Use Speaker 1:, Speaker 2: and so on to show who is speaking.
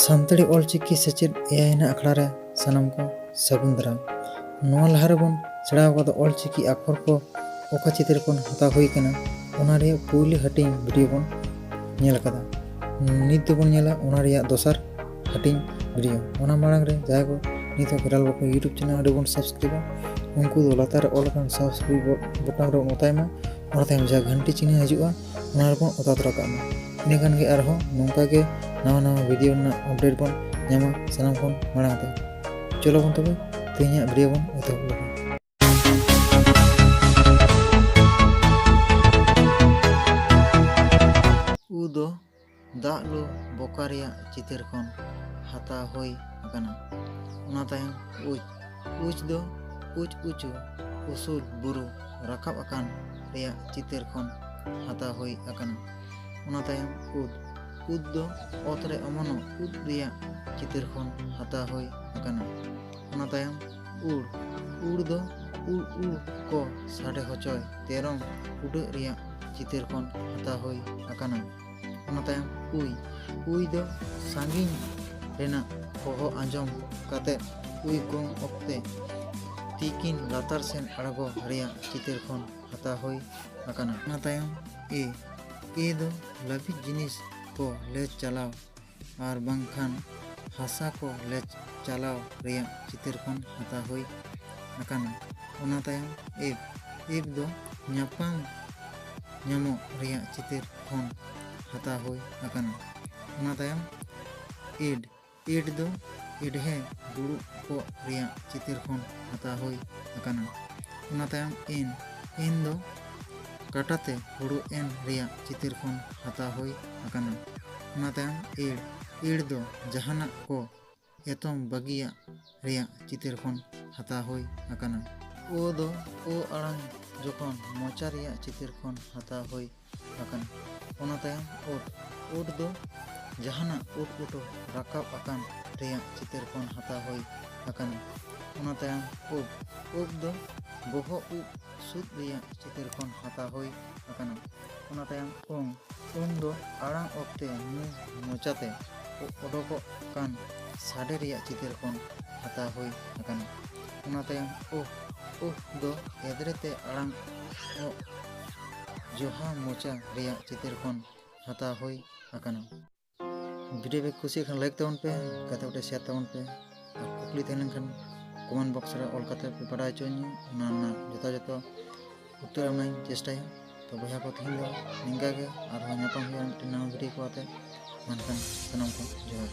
Speaker 1: ᱥᱟᱱᱛᱟᱲᱤ ᱚᱞᱪᱤᱠᱤ ᱥᱮᱪᱮᱫ ᱮᱭᱟᱭ ᱟᱱᱟᱜ ᱟᱠᱷᱲᱟ ᱨᱮ ᱥᱟᱱᱟᱢ ᱠᱚ ᱥᱟᱹᱜᱩᱱ ᱫᱟᱨᱟᱢ। ᱱᱚᱣᱟ ᱞᱟᱦᱟ ᱨᱮᱵᱚᱱ ᱥᱮᱬᱟ ᱟᱠᱟᱫᱟ ᱚᱞᱪᱤᱠᱤ ᱟᱠᱷᱚᱨ ᱠᱚ ᱚᱠᱟ ᱪᱤᱛᱟᱹᱨ ᱠᱷᱚᱱ ᱦᱟᱛᱟᱣ ᱦᱩᱭ ᱟᱠᱟᱱᱟ, ᱚᱱᱟ ᱨᱮᱭᱟᱜ ᱯᱩᱭᱞᱩ ᱦᱟᱹᱴᱤᱧ ᱵᱷᱤᱰᱤᱭᱳ ᱵᱚᱱ ᱧᱮᱞ ᱟᱠᱟᱫᱟ। ᱱᱤᱛ ᱫᱚᱵᱚᱱ ᱧᱮᱞᱟ ᱚᱱᱟ ᱨᱮᱭᱟᱜ ᱫᱚᱥᱟᱨ ᱦᱟᱹᱴᱤᱧ ᱵᱷᱤᱰᱤᱭᱳ। ᱚᱱᱟ ᱢᱟᱲᱟᱝ ᱨᱮ ᱡᱟᱦᱟᱸᱭ ᱠᱚ ᱱᱤᱛ ᱦᱚᱸ ᱠᱷᱮᱨᱟᱞ ᱵᱟᱠᱚ ᱤᱭᱩᱴᱩᱵᱽ ᱪᱮᱱᱮᱞ ᱨᱮᱵᱚᱱ ᱥᱟᱵᱥᱠᱨᱟᱭᱤᱵᱟ, ᱩᱱᱠᱩ ᱫᱚ ᱞᱟᱛᱟᱨ ᱨᱮ ᱚᱞ ᱟᱠᱟᱱ ᱥᱟᱵᱥᱠᱨᱟᱭᱤᱵ ᱵᱚᱴᱚᱱ ᱨᱮᱵᱚᱱ ᱚᱛᱟᱭ ᱢᱟ। ᱚᱱᱟ ᱛᱟᱭᱚᱢ ᱡᱟᱦᱟᱸ ᱜᱷᱟᱱᱴᱤ ᱪᱤᱱᱦᱟᱹ ᱦᱤᱡᱩᱜᱼᱟ ᱚᱱᱟ ᱨᱮᱵᱚᱱ ᱚᱛᱟ ᱛᱚᱨᱟ ᱠᱟᱜ ᱢᱟ। ᱤᱱᱟᱹᱠᱷᱟᱱ ᱜᱮ ᱟᱨᱦᱚᱸ ᱱᱚᱝᱠᱟ ᱜᱮ ᱱᱟᱣᱟ ᱵᱷᱤᱰᱤᱭᱳ ᱨᱮᱱᱟᱜ ᱟᱯᱰᱮᱴ ᱵᱚᱱ ᱧᱟᱢᱟ ᱥᱟᱱᱟᱢ ᱠᱷᱚᱱ ᱢᱟᱲᱟᱝ ᱛᱮ। ᱪᱚᱞᱚ ᱵᱚᱱ ᱛᱚᱵᱮ ᱛᱮᱦᱮᱧᱟᱜ ᱵᱷᱤᱰᱤᱭᱳ ᱵᱚᱱ ᱮᱛᱚᱦᱚᱵ ᱞᱮᱜᱮ। ᱩ ᱫᱚ ᱫᱟᱜ ᱞᱩ ᱵᱚᱠᱟ ᱨᱮᱭᱟᱜ ᱪᱤᱛᱟᱹᱨ ᱠᱷᱚᱱ ᱦᱟᱛᱟᱣ ᱦᱩᱭ ᱟᱠᱟᱱᱟ। ᱚᱱᱟ ᱛᱟᱭᱚᱢ ᱩᱪ। ᱩᱪ ᱫᱚ ᱩᱪ ᱩᱪᱩ ᱩᱥᱩᱞ ᱵᱩᱨᱩ ᱨᱟᱠᱟᱵ ᱟᱠᱟᱱ ᱨᱮᱭᱟᱜ ᱪᱤᱛᱟᱹᱨ ᱠᱷᱚᱱ ᱦᱟᱛᱟᱣ ᱦᱩᱭ ᱟᱠᱟᱱᱟ। ᱚᱱᱟ ᱛᱟᱭᱚᱢ ᱩᱫ। ᱩᱫ ᱫᱚ ᱚᱛ ᱨᱮ ᱚᱢᱚᱱᱚᱜ ᱩᱫ ᱨᱮᱭᱟᱜ ᱪᱤᱛᱟᱹᱨ ᱠᱷᱚᱱ ᱦᱟᱛᱟᱣ ᱦᱩᱭ ᱟᱠᱟᱱᱟ। ᱚᱱᱟ ᱛᱟᱭᱚᱢ ᱩᱲ। ᱩᱲ ᱫᱚ ᱩᱲ ᱩᱲ ᱠᱚ ᱥᱟᱰᱮ ᱦᱚᱪᱚᱭ ᱛᱮᱨᱚᱝ ᱩᱰᱟᱹᱜ ᱨᱮᱭᱟᱜ ᱪᱤᱛᱟᱹᱨ ᱠᱷᱚᱱ ᱦᱟᱛᱟᱣ ᱦᱩᱭ ᱟᱠᱟᱱᱟ। ᱚᱱᱟ ᱛᱟᱭᱚᱢ ᱩᱭ। ᱩᱭ ᱫᱚ ᱥᱟᱺᱜᱤᱧ ᱨᱮᱱᱟᱜ ᱦᱚᱦᱚ ᱟᱸᱡᱚᱢ ᱠᱟᱛᱮᱫ ᱩᱭ ᱜᱚᱝ ᱚᱠᱛᱮ ᱛᱤᱠᱤᱱ ᱞᱟᱛᱟᱨ ᱥᱮᱱ ᱟᱬᱜᱚ ᱨᱮᱭᱟᱜ ᱪᱤᱛᱟᱹᱨ ᱠᱷᱚᱱ ᱦᱟᱛᱟᱣ ᱦᱩᱭ ᱟᱠᱟᱱᱟ। ᱚᱱᱟ ᱛᱟᱭᱚᱢ ᱮ। ᱮ ᱫᱚ ᱞᱟᱹᱵᱤᱫ ᱡᱤᱱᱤᱥ ᱠᱚ ᱞᱮᱡ ᱪᱟᱞᱟᱣ ᱟᱨ ᱵᱟᱝᱠᱷᱟᱱ ᱦᱟᱥᱟ ᱠᱚ ᱞᱮᱡ ᱪᱟᱞᱟᱣ ᱨᱮᱭᱟᱜ ᱪᱤᱛᱟᱹᱨ ᱠᱷᱚᱱ ᱦᱟᱛᱟᱣ ᱦᱩᱭ ᱟᱠᱟᱱᱟ। ᱚᱱᱟ ᱛᱟᱭᱚᱢ ᱮᱵ। ᱮᱵ ᱫᱚ ᱧᱟᱯᱟᱢ ᱧᱟᱢᱚᱜ ᱨᱮᱭᱟᱜ ᱪᱤᱛᱟᱹᱨ ᱠᱷᱚᱱ ᱦᱟᱛᱟᱣ ᱦᱩᱭ ᱟᱠᱟᱱᱟ। ᱚᱱᱟ ᱛᱟᱭᱚᱢ ᱮᱰ। ᱮᱰ ᱫᱚ ᱮᱰᱷᱮ ᱫᱩᱲᱩᱵ ᱠᱚᱜ ᱨᱮᱭᱟᱜ ᱪᱤᱛᱟᱹᱨ ᱠᱷᱚᱱ ᱦᱟᱛᱟᱣ ᱦᱩᱭ ᱟᱠᱟᱱᱟ। ᱚᱱᱟ ᱛᱟᱭᱚᱢ ᱮᱱ। ᱮᱱ ᱫᱚ ᱠᱟᱴᱟᱛᱮ ᱦᱩᱲᱩ ᱮᱱ ᱨᱮᱭᱟᱜ ᱪᱤᱛᱟᱹᱨ ᱠᱷᱚᱱ ᱦᱟᱛᱟᱣ ᱦᱩᱭ ᱟᱠᱟᱱᱟ। ᱚᱱᱟ ᱛᱟᱭᱚᱢ ᱮᱲ। ᱮᱲ ᱫᱚ ᱡᱟᱦᱟᱱᱟᱜ ko ᱮᱛᱚᱢ ᱵᱟᱹᱜᱤᱭᱟᱜ ᱨᱮᱭᱟᱜ ᱪᱤᱛᱟᱹᱨ ᱠᱷᱚᱱ ᱦᱟᱛᱟᱣ ᱦᱩᱭ ᱟᱠᱟᱱᱟ। ᱳ ᱫᱚ ᱳ ᱟᱲᱟᱝ ᱡᱚᱠᱷᱚᱱ ᱢᱚᱪᱟ ᱨᱮᱭᱟᱜ ᱪᱤᱛᱟᱹর ᱠᱷᱚᱱ ᱦᱟᱛᱟᱣ ᱦᱩᱭ ᱟᱠᱟᱱᱟ। ᱚᱱᱟ ᱛᱟᱭᱚᱢ ᱳᱴ। ᱳᱴ ᱫᱚ ᱡᱟᱦᱟᱱᱟᱜ ᱩᱴ ᱩᱴᱩ ᱨᱟᱠᱟᱵ ᱟᱠᱟᱱ ᱨᱮᱭᱟᱜ ᱪᱤᱛᱟᱹᱨ ᱠᱷᱚᱱ ᱦᱟᱛᱟᱣ ᱦᱩᱭ ᱟᱠᱟᱱᱟ। ᱚᱱᱟ ᱛᱟᱭᱚᱢ ᱩᱵ। ᱩᱵ ᱫᱚ ᱵᱚᱦᱚᱜ ᱩᱵ ᱥᱩᱫ ᱨᱮᱭᱟᱜ ᱪᱤᱛᱟᱹᱨ ᱠᱷᱚᱱ ᱦᱟᱛᱟᱣ ᱦᱩᱭ ᱟᱠᱟᱱᱟ। ᱚᱱᱟ ᱛᱟᱭᱚᱢ ᱳᱝ। ᱳᱝ ᱫᱚ ᱟᱲᱟᱝ ᱚᱠᱛᱮ ᱢᱩ ᱢᱚᱪᱟᱛᱮ ᱚᱰᱚᱠᱚᱜ ᱠᱟᱱ ᱥᱟᱰᱮ ᱨᱮᱭᱟᱜ ᱪᱤᱛᱟᱹᱨ ᱠᱷᱚᱱ ᱦᱟᱛᱟᱣ ᱦᱩᱭ ᱟᱠᱟᱱᱟ। ᱚᱱᱟ ᱛᱟᱭᱚᱢ ᱩᱦ। ᱩᱦ ᱫᱚ ᱮᱫᱽᱨᱮᱛᱮ ᱟᱲᱟᱝ ᱚᱜ ᱡᱚᱦᱟ ᱢᱚᱪᱟ ᱨᱮᱭᱟᱜ ᱪᱤᱛᱟᱹᱨ ᱠᱷᱚᱱ ᱦᱟᱛᱟᱣ ᱦᱩᱭ ᱟᱠᱟᱱᱟ। ভিডিও ᱯᱮ ᱠᱩᱥᱤᱭᱟᱜ ᱠᱷᱟᱱ ᱞᱟইক ᱛᱟᱵᱚᱱ ᱯᱮ, ᱜᱟᱛᱮ ᱠᱚᱴᱷᱮᱱ শেয়ার ᱛᱟᱵᱚᱱ ᱯᱮ, ᱟᱨ ᱠᱩᱠᱞᱤ ᱛᱟᱦᱮᱸ ᱞᱮᱱᱠᱷᱟᱱ ᱠᱚᱢᱮᱱᱴ ᱵᱚᱠᱥ ᱨᱮ ᱚᱞ ᱠᱟᱛᱮ ᱯᱮ ᱵᱟᱰᱟᱭ ᱦᱚᱪᱚᱧᱟ। ᱚᱱᱟ ᱨᱮᱱᱟᱜ ᱡᱚᱛᱷᱟᱛ ᱩᱛᱛᱚᱨ ᱮᱢ ᱨᱮᱱᱟᱜ ᱪᱮᱥᱴᱟᱭᱟ। ᱛᱚ ᱵᱚᱭᱦᱟ ᱠᱚ ᱛᱮᱦᱮᱧ ᱫᱚ ᱱᱤᱝᱠᱟ ᱜᱮ, ᱟᱨᱦᱚᱸ ᱧᱟᱯᱟᱢ ᱦᱩᱭᱩᱜᱼᱟ ᱢᱤᱫᱴᱮᱱ ᱱᱟᱣᱟ ᱵᱷᱤᱰᱤᱭᱳ ᱠᱚ ᱟᱛᱮ। ᱢᱮᱱᱠᱷᱟᱱ ᱥᱟᱱᱟᱢ ᱠᱚ ᱡᱚᱦᱟᱨ।